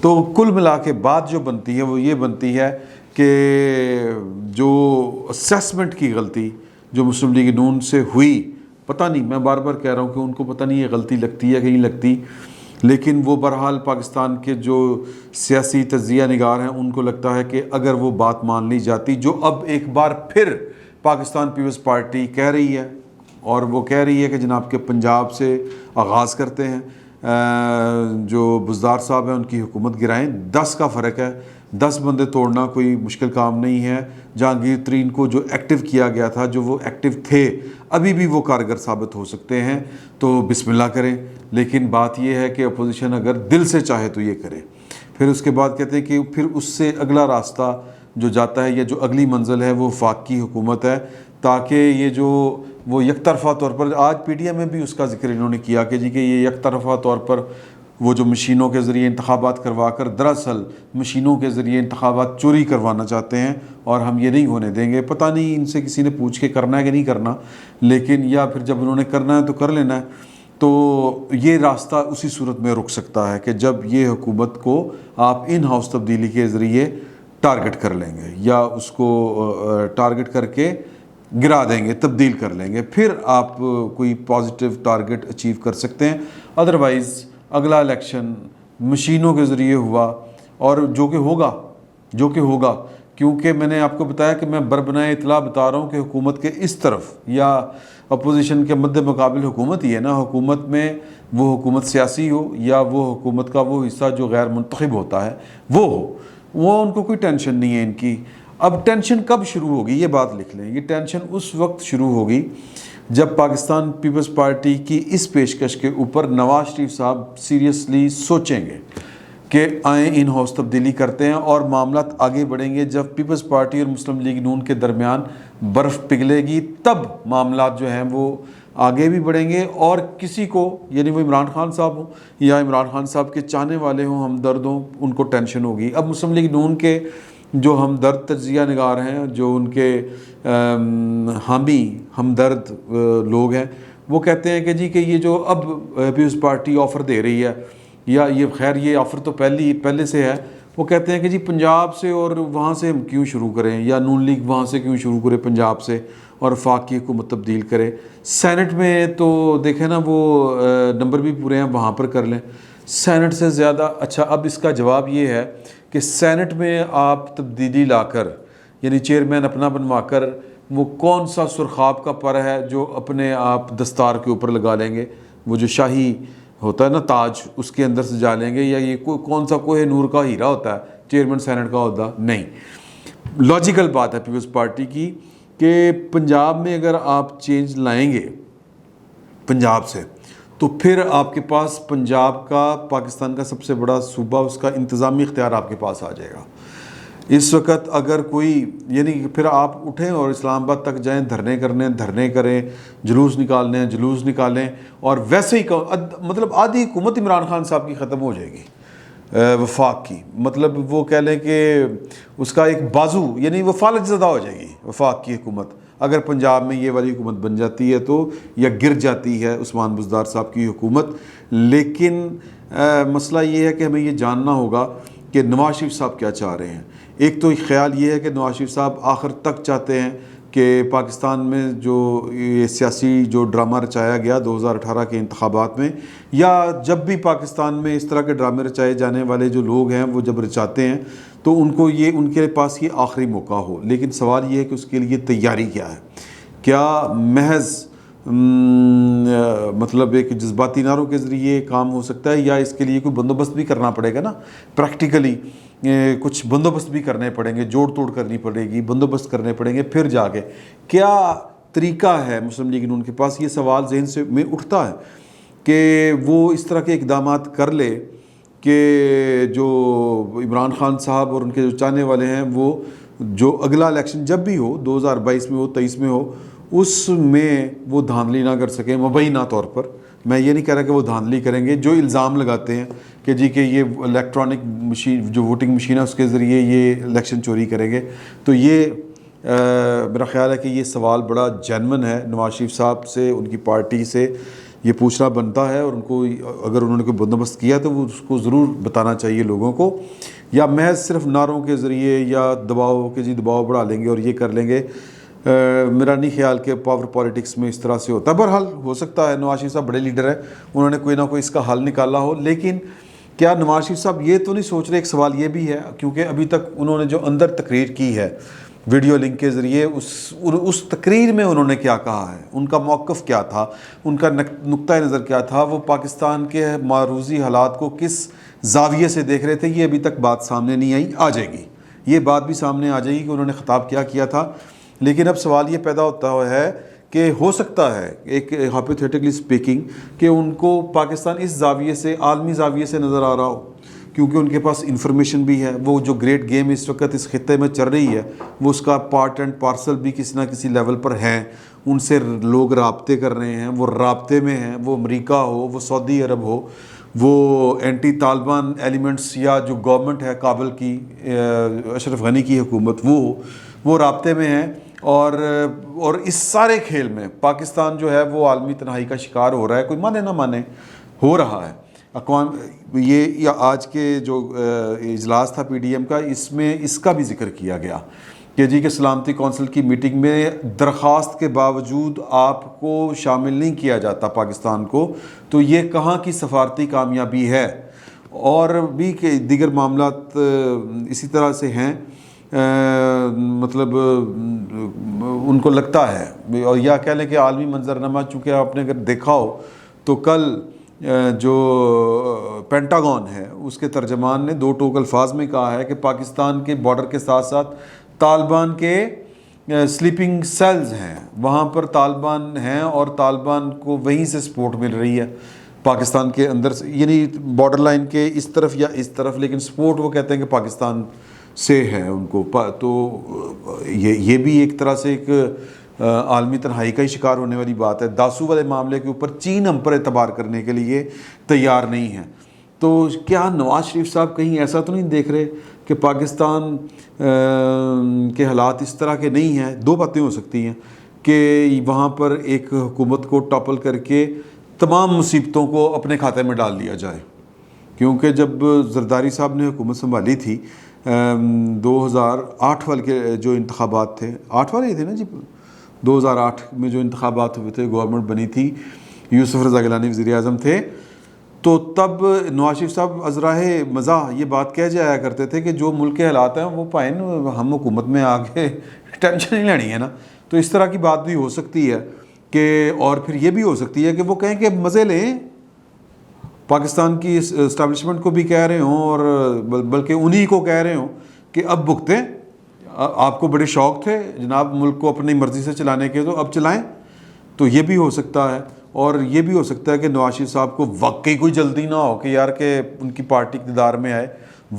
تو کل ملا کے بات جو بنتی ہے وہ یہ بنتی ہے کہ جو اسیسمنٹ کی غلطی جو مسلم لیگ نون سے ہوئی، پتہ نہیں، میں بار بار کہہ رہا ہوں کہ ان کو پتہ نہیں یہ غلطی لگتی ہے کہ نہیں لگتی، لیکن وہ بہرحال پاکستان کے جو سیاسی تجزیہ نگار ہیں ان کو لگتا ہے کہ اگر وہ بات مان لی جاتی، جو اب ایک بار پھر پاکستان پیپلز پارٹی کہہ رہی ہے، اور وہ کہہ رہی ہے کہ جناب کے پنجاب سے آغاز کرتے ہیں، جو بزدار صاحب ہیں ان کی حکومت گرائیں، 10 کا فرق ہے، 10 بندے توڑنا کوئی مشکل کام نہیں ہے۔ جہانگیر ترین کو جو ایکٹیو کیا گیا تھا، جو وہ ایکٹیو تھے، ابھی بھی وہ کارگر ثابت ہو سکتے ہیں، تو بسم اللہ کریں۔ لیکن بات یہ ہے کہ اپوزیشن اگر دل سے چاہے تو یہ کرے۔ پھر اس کے بعد کہتے ہیں کہ پھر اس سے اگلا راستہ جو جاتا ہے یا جو اگلی منزل ہے وہ وفاق کی حکومت ہے، تاکہ یہ جو وہ یک طرفہ طور پر، آج پی ڈی ایم میں بھی اس کا ذکر انہوں نے کیا کہ جی کہ یہ یک طرفہ طور پر وہ جو مشینوں کے ذریعے انتخابات کروا کر دراصل مشینوں کے ذریعے انتخابات چوری کروانا چاہتے ہیں، اور ہم یہ نہیں ہونے دیں گے۔ پتہ نہیں ان سے کسی نے پوچھ کے کرنا ہے کہ نہیں کرنا، لیکن یا پھر جب انہوں نے کرنا ہے تو کر لینا ہے۔ تو یہ راستہ اسی صورت میں رک سکتا ہے کہ جب یہ حکومت کو آپ ان ہاؤس تبدیلی کے ذریعے ٹارگٹ کر لیں گے، یا اس کو ٹارگٹ کر کے گرا دیں گے، تبدیل کر لیں گے، پھر آپ کوئی پازیٹیو ٹارگٹ اچیو کر سکتے ہیں۔ ادروائز اگلا الیکشن مشینوں کے ذریعے ہوا، اور جو کہ ہوگا کیونکہ میں نے آپ کو بتایا کہ میں بربنائے اطلاع بتا رہا ہوں کہ حکومت کے اس طرف یا اپوزیشن کے مد مقابل حکومت ہی ہے نا، حکومت میں وہ حکومت سیاسی ہو یا وہ حکومت کا وہ حصہ جو غیر منتخب ہوتا ہے وہ ان کو کوئی ٹینشن نہیں ہے ان کی۔ اب ٹینشن کب شروع ہوگی یہ بات لکھ لیں، یہ ٹینشن اس وقت شروع ہوگی جب پاکستان پیپلز پارٹی کی اس پیشکش کے اوپر نواز شریف صاحب سیریسلی سوچیں گے کہ آئیں ان ہاؤس تبدیلی کرتے ہیں، اور معاملات آگے بڑھیں گے۔ جب پیپلز پارٹی اور مسلم لیگ نون کے درمیان برف پگھلے گی تب معاملات جو ہیں وہ آگے بھی بڑھیں گے، اور کسی کو، یعنی وہ عمران خان صاحب ہوں یا عمران خان صاحب کے چاہنے والے ہوں، ہمدرد ہوں، ان کو ٹینشن ہوگی۔ اب مسلم لیگ نون کے جو ہمدرد تجزیہ نگار ہیں، جو ان کے حامی ہمدرد لوگ ہیں، وہ کہتے ہیں کہ جی کہ یہ جو اب پیپلز پارٹی آفر دے رہی ہے، یا یہ خیر یہ آفر تو پہلے سے ہے، وہ کہتے ہیں کہ جی پنجاب سے اور وہاں سے ہم کیوں شروع کریں، یا نون لیگ وہاں سے کیوں شروع کرے پنجاب سے اور وفاق کی حکومت تبدیل کرے۔ سینٹ میں تو دیکھیں نا وہ نمبر بھی پورے ہیں، وہاں پر کر لیں۔ سینٹ سے زیادہ اچھا، اب اس کا جواب یہ ہے کہ سینٹ میں آپ تبدیلی لا کر، یعنی چیئرمین اپنا بنوا کر، وہ کون سا سرخاب کا پر ہے جو اپنے آپ دستار کے اوپر لگا لیں گے، وہ جو شاہی ہوتا ہے نا تاج، اس کے اندر سے جا لیں گے، یا یہ کون سا کوہ نور کا ہیرا ہوتا ہے چیئرمین سینٹ کا عہدہ؟ نہیں۔ لاجیکل بات ہے پیپلز پارٹی کی کہ پنجاب میں اگر آپ چینج لائیں گے پنجاب سے، تو پھر آپ کے پاس پنجاب کا، پاکستان کا سب سے بڑا صوبہ، اس کا انتظامی اختیار آپ کے پاس آ جائے گا۔ اس وقت اگر کوئی، یعنی پھر آپ اٹھیں اور اسلام آباد تک جائیں، دھرنے کریں، جلوس نکالیں، اور ویسے ہی مطلب آدھی حکومت عمران خان صاحب کی ختم ہو جائے گی، وفاق کی، مطلب وہ کہہ لیں کہ اس کا ایک بازو، یعنی وہ فالج زدہ ہو جائے گی وفاق کی حکومت، اگر پنجاب میں یہ والی حکومت بن جاتی ہے تو، یا گر جاتی ہے عثمان بزدار صاحب کی حکومت۔ لیکن مسئلہ یہ ہے کہ ہمیں یہ جاننا ہوگا کہ نواز شریف صاحب کیا چاہ رہے ہیں۔ ایک تو خیال یہ ہے کہ نواز شریف صاحب آخر تک چاہتے ہیں کہ پاکستان میں جو یہ سیاسی جو ڈرامہ رچایا گیا 2018 کے انتخابات میں، یا جب بھی پاکستان میں اس طرح کے ڈرامے رچائے جانے والے جو لوگ ہیں وہ جب رچاتے ہیں تو ان کے پاس یہ آخری موقع ہو۔ لیکن سوال یہ ہے کہ اس کے لیے تیاری کیا ہے؟ کیا محض مطلب ایک جذباتی نعروں کے ذریعے کام ہو سکتا ہے، یا اس کے لیے کوئی بندوبست بھی کرنا پڑے گا نا، پریکٹیکلی کچھ بندوبست بھی کرنے پڑیں گے، جوڑ توڑ کرنی پڑے گی، بندوبست کرنے پڑیں گے، پھر جا کے کیا طریقہ ہے مسلم لیگ نون کے پاس؟ یہ سوال ذہن سے میں اٹھتا ہے کہ وہ اس طرح کے اقدامات کر لے کہ جو عمران خان صاحب اور ان کے جو چاہنے والے ہیں، وہ جو اگلا الیکشن جب بھی ہو، 2022 میں ہو، 23 میں ہو، اس میں وہ دھاندلی نہ کر سکیں مبینہ طور پر۔ میں یہ نہیں کہہ رہا کہ وہ دھاندلی کریں گے، جو الزام لگاتے ہیں کہ جی کہ یہ الیکٹرانک مشین، جو ووٹنگ مشین ہے، اس کے ذریعے یہ الیکشن چوری کریں گے، تو یہ میرا خیال ہے کہ یہ سوال بڑا جینون ہے نواز شریف صاحب سے، ان کی پارٹی سے، یہ پوچھنا بنتا ہے، اور ان کو اگر انہوں نے کوئی بندوبست کیا تو وہ اس کو ضرور بتانا چاہیے لوگوں کو، یا محض صرف نعروں کے ذریعے یا دباؤ کہ جی دباؤ بڑھا لیں گے اور یہ کر لیں گے. میرا نہیں خیال کہ پاور پالیٹکس میں اس طرح سے ہوتا ہے. بہرحال ہو سکتا ہے نواز شریف صاحب بڑے لیڈر ہیں، انہوں نے کوئی نہ کوئی اس کا حل نکالا ہو، لیکن کیا نواز شریف صاحب یہ تو نہیں سوچ رہے؟ ایک سوال یہ بھی ہے، کیونکہ ابھی تک انہوں نے جو اندر تقریر کی ہے ویڈیو لنک کے ذریعے، اس تقریر میں انہوں نے کیا کہا ہے، ان کا موقف کیا تھا، ان کا نقطہ نظر کیا تھا، وہ پاکستان کے معروضی حالات کو کس زاویے سے دیکھ رہے تھے، یہ ابھی تک بات سامنے نہیں آئی. آ جائے گی، یہ بات بھی سامنے آ جائے گی کہ انہوں نے خطاب کیا کیا تھا. لیکن اب سوال یہ پیدا ہوتا ہے کہ ہو سکتا ہے ایک ہائپوتھیٹیکلی اسپیکنگ کہ ان کو پاکستان اس زاویے سے، عالمی زاویے سے نظر آ رہا ہو، کیونکہ ان کے پاس انفارمیشن بھی ہے. وہ جو گریٹ گیم اس وقت اس خطے میں چل رہی ہے، وہ اس کا پارٹ اینڈ پارسل بھی کسی نہ کسی لیول پر ہیں. ان سے لوگ رابطے کر رہے ہیں، وہ رابطے میں ہیں، وہ امریکہ ہو، وہ سعودی عرب ہو، وہ اینٹی طالبان ایلیمنٹس، یا جو گورنمنٹ ہے کابل کی، اشرف غنی کی حکومت، وہ رابطے میں ہیں. اور اس سارے کھیل میں پاکستان جو ہے وہ عالمی تنہائی کا شکار ہو رہا ہے، کوئی مانے نہ مانے ہو رہا ہے. یہ آج کے جو اجلاس تھا پی ڈی ایم کا، اس میں اس کا بھی ذکر کیا گیا کہ جی کہ سلامتی کونسل کی میٹنگ میں درخواست کے باوجود آپ کو شامل نہیں کیا جاتا پاکستان کو، تو یہ کہاں کی سفارتی کامیابی ہے. اور بھی کہ دیگر معاملات اسی طرح سے ہیں، مطلب ان کو لگتا ہے، اور یا کہہ لیں کہ عالمی منظرنامہ، چونکہ آپ نے اگر دیکھا ہو تو کل جو پینٹاگون ہے اس کے ترجمان نے 2 ٹوک الفاظ میں کہا ہے کہ پاکستان کے بارڈر کے ساتھ ساتھ طالبان کے سلیپنگ سیلز ہیں، وہاں پر طالبان ہیں اور طالبان کو وہیں سے سپورٹ مل رہی ہے پاکستان کے اندر سے، یعنی بارڈر لائن کے اس طرف یا اس طرف، لیکن سپورٹ وہ کہتے ہیں کہ پاکستان سے ہے ان کو. تو یہ بھی ایک طرح سے ایک عالمی تنہائی کا ہی شکار ہونے والی بات ہے. داسو والے معاملے کے اوپر چین ہم پر اعتبار کرنے کے لیے تیار نہیں ہے. تو کیا نواز شریف صاحب کہیں ایسا تو نہیں دیکھ رہے کہ پاکستان کے حالات اس طرح کے نہیں ہیں؟ 2 باتیں ہو سکتی ہیں کہ وہاں پر ایک حکومت کو ٹاپل کر کے تمام مصیبتوں کو اپنے کھاتے میں ڈال دیا جائے، کیونکہ جب زرداری صاحب نے حکومت سنبھالی تھی 2008 والے کے جو انتخابات تھے، 8 والے تھے نا جی، 2008 میں جو انتخابات ہوئے تھے، گورنمنٹ بنی تھی، یوسف رضا گیلانی وزیر اعظم تھے، تو تب نواز شریف صاحب ازراہ مزاح یہ بات کہہ جایا کرتے تھے کہ جو ملک کے حالات ہیں وہ پائیں ہم حکومت میں آ کے ٹینشن نہیں لینی ہے نا. تو اس طرح کی بات بھی ہو سکتی ہے کہ، اور پھر یہ بھی ہو سکتی ہے کہ وہ کہیں کہ مزے لیں، پاکستان کی اسٹیبلشمنٹ کو بھی کہہ رہے ہوں اور بلکہ انہی کو کہہ رہے ہوں کہ اب بھگتیں، آپ کو بڑے شوق تھے جناب ملک کو اپنی مرضی سے چلانے کے، تو اب چلائیں. تو یہ بھی ہو سکتا ہے. اور یہ بھی ہو سکتا ہے کہ نواز شریف صاحب کو واقعی کوئی جلدی نہ ہو کہ یار کہ ان کی پارٹی اقتدار میں آئے،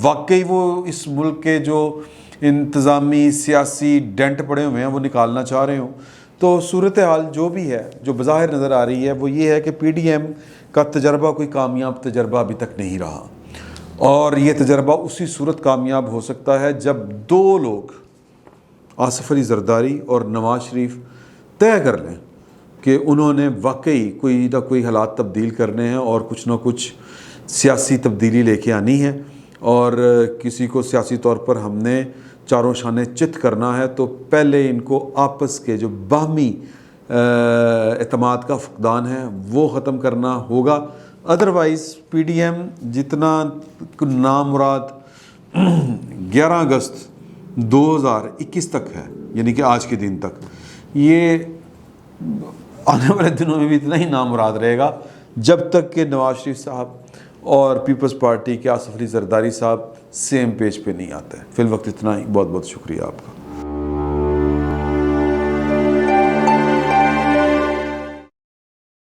واقعی وہ اس ملک کے جو انتظامی سیاسی ڈینٹ پڑے ہوئے ہیں وہ نکالنا چاہ رہے ہوں. تو صورتحال جو بھی ہے، جو بظاہر نظر آ رہی ہے، وہ یہ ہے کہ پی ڈی ایم کا تجربہ کوئی کامیاب تجربہ ابھی تک نہیں رہا، اور یہ تجربہ اسی صورت کامیاب ہو سکتا ہے جب 2 لوگ، آصف علی زرداری اور نواز شریف، طے کر لیں کہ انہوں نے واقعی کوئی نہ کوئی حالات تبدیل کرنے ہیں اور کچھ نہ کچھ سیاسی تبدیلی لے کے آنی ہے، اور کسی کو سیاسی طور پر ہم نے چاروں شانے چت کرنا ہے. تو پہلے ان کو آپس کے جو باہمی اعتماد کا فقدان ہے وہ ختم کرنا ہوگا. ادروائز پی ڈی ایم جتنا نامراد 11 اگست 2021 تک ہے، یعنی کہ آج کے دن تک، یہ آنے والے دنوں میں بھی اتنا ہی نامراد رہے گا جب تک کہ نواز شریف صاحب اور پیپلز پارٹی کے آصف علی زرداری صاحب سیم پیج پہ نہیں آتے. فی الوقت اتنا ہی. بہت بہت شکریہ آپ کا.